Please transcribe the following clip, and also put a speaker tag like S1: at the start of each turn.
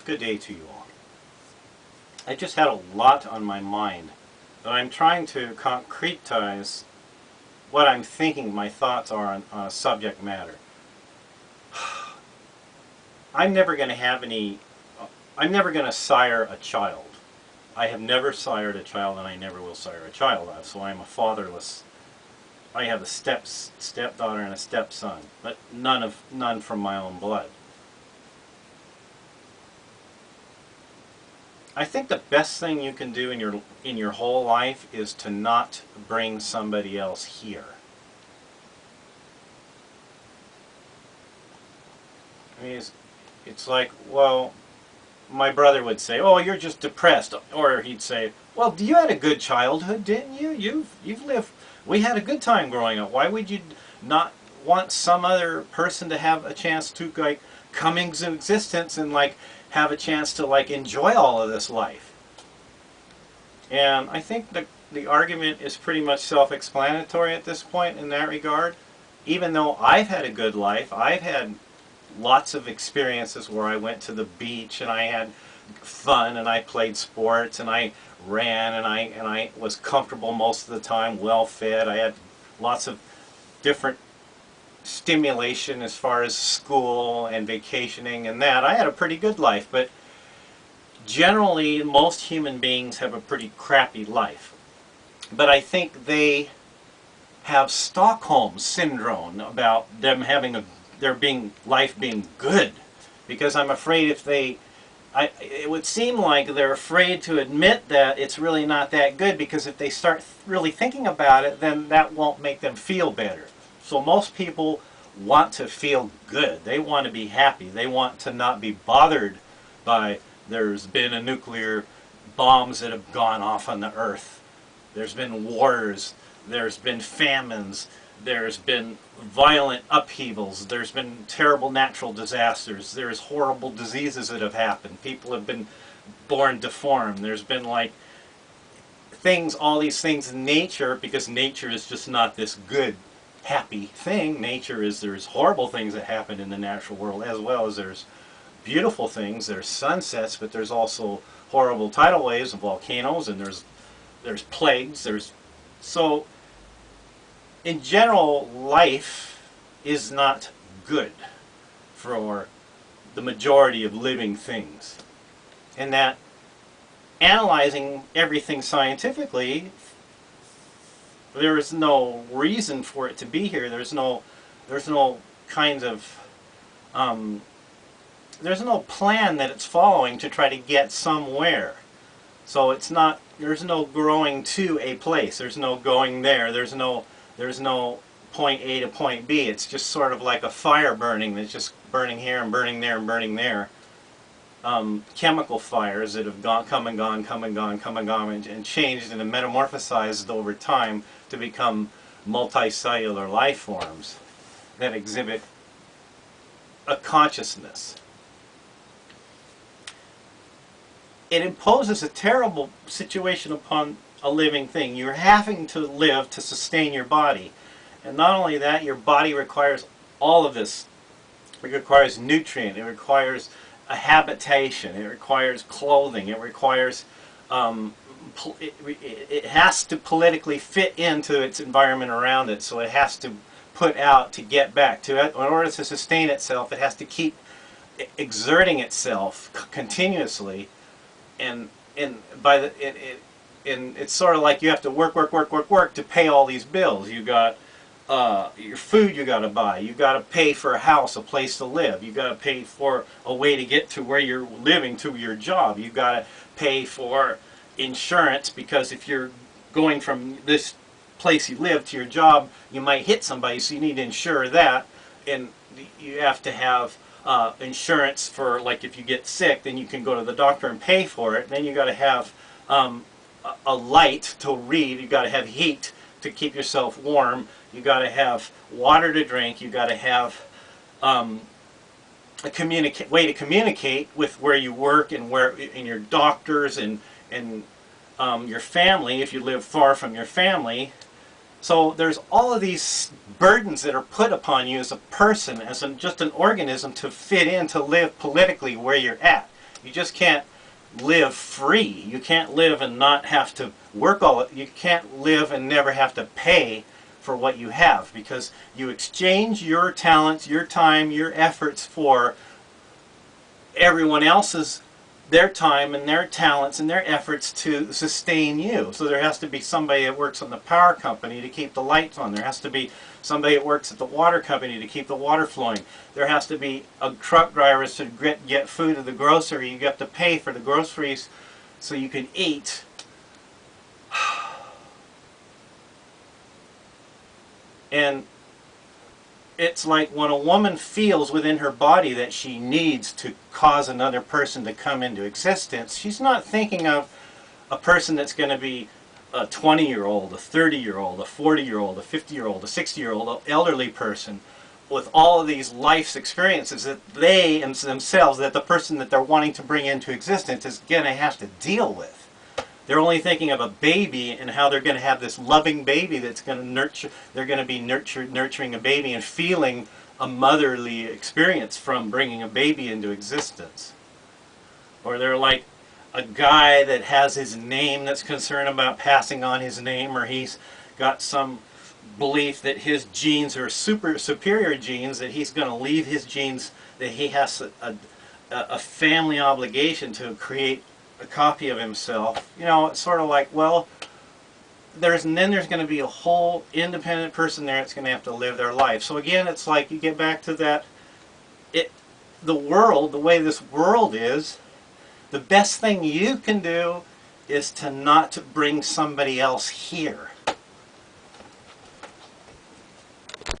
S1: Good day to you all. I just had a lot on my mind, but I'm trying to concretize what I'm thinking my thoughts are on a subject matter. I'm never going to sire a child. I have never sired a child, and I never will sire a child. So I'm a fatherless. I have a stepdaughter and a stepson, but none from my own blood. I think the best thing you can do in your whole life is to not bring somebody else here. I mean, it's like, well, my brother would say, "Oh, you're just depressed," or he'd say, "Well, you had a good childhood, didn't you? You've lived. We had a good time growing up. Why would you not want some other person to have a chance to like come into existence and like have a chance to like enjoy all of this life?" And I think the argument is pretty much self-explanatory at this point in that regard. Even though I've had a good life, I've had lots of experiences where I went to the beach and I had fun and I played sports and I ran and I was comfortable most of the time, well fed. I had lots of different stimulation as far as school and vacationing and that. I had a pretty good life, but generally most human beings have a pretty crappy life. But I think they have Stockholm syndrome about them having life being good, because I'm afraid if it would seem like they're afraid to admit that it's really not that good, because if they start really thinking about it, then that won't make them feel better. So most people want to feel good. They want to be happy. They want to not be bothered by there's been a nuclear bombs that have gone off on the earth. There's been wars. There's been famines. There's been violent upheavals. There's been terrible natural disasters. There's horrible diseases that have happened. People have been born deformed. There's been like all these things in nature, because nature is just not this good, happy thing. There's horrible things that happen in the natural world, as well as there's beautiful things. There's sunsets, but there's also horrible tidal waves and volcanoes, and there's plagues. So in general, life is not good for the majority of living things. And that analyzing everything scientifically, there is no reason for it to be here. There's no kind of there's no plan that it's following to try to get somewhere. So there's no growing to a place. There's no going there. There's no point A to point B. It's just sort of like a fire burning that's just burning here and burning there and burning there. Chemical fires that have come and gone, and changed and metamorphosized over time to become multicellular life forms that exhibit a consciousness. It imposes a terrible situation upon a living thing. You're having to live to sustain your body. And not only that, your body requires all of this. It requires nutrient, it requires a habitation, it requires clothing, it requires it has to politically fit into its environment around it, so it has to put out to get back to it. In order to sustain itself, it has to keep exerting itself continuously, and it's sort of like you have to work to pay all these bills. You got your food you got to buy. You got to pay for a house, a place to live. You got to pay for a way to get to where you're living, to your job. You got to pay for insurance, because if you're going from this place you live to your job, you might hit somebody, so you need to insure that. And you have to have insurance for, like, if you get sick, then you can go to the doctor and pay for it. Then you got to have a light to read. You got to have heat to keep yourself warm. You got to have water to drink. You got to have a way to communicate with where you work and your doctors and your family if you live far from your family. So there's all of these burdens that are put upon you as a person, as just an organism, to fit in, to live politically where you're at. You just can't live free. You can't live and not have to work you can't live and never have to pay for what you have, because you exchange your talents, your time, your efforts for everyone else's, their time and their talents and their efforts to sustain you. So there has to be somebody that works on the power company to keep the lights on. There has to be somebody that works at the water company to keep the water flowing. There has to be a truck driver to get food to the grocery. You have to pay for the groceries so you can eat. And it's like when a woman feels within her body that she needs to cause another person to come into existence, she's not thinking of a person that's going to be a 20-year-old, a 30-year-old, a 40-year-old, a 50-year-old, a 60-year-old, an elderly person with all of these life's experiences that they themselves, that the person that they're wanting to bring into existence is going to have to deal with. They're only thinking of a baby and how they're going to have this loving baby that's going to nurture. They're going to be nurturing a baby and feeling a motherly experience from bringing a baby into existence. Or they're like a guy that has his name that's concerned about passing on his name, or he's got some belief that his genes are superior genes, that he's going to leave his genes, that he has a family obligation to create a copy of himself. You know, it's sort of like, well, then there's going to be a whole independent person there that's going to have to live their life. So again, it's like you get back to that, the world, the way this world is, the best thing you can do is to not bring somebody else here.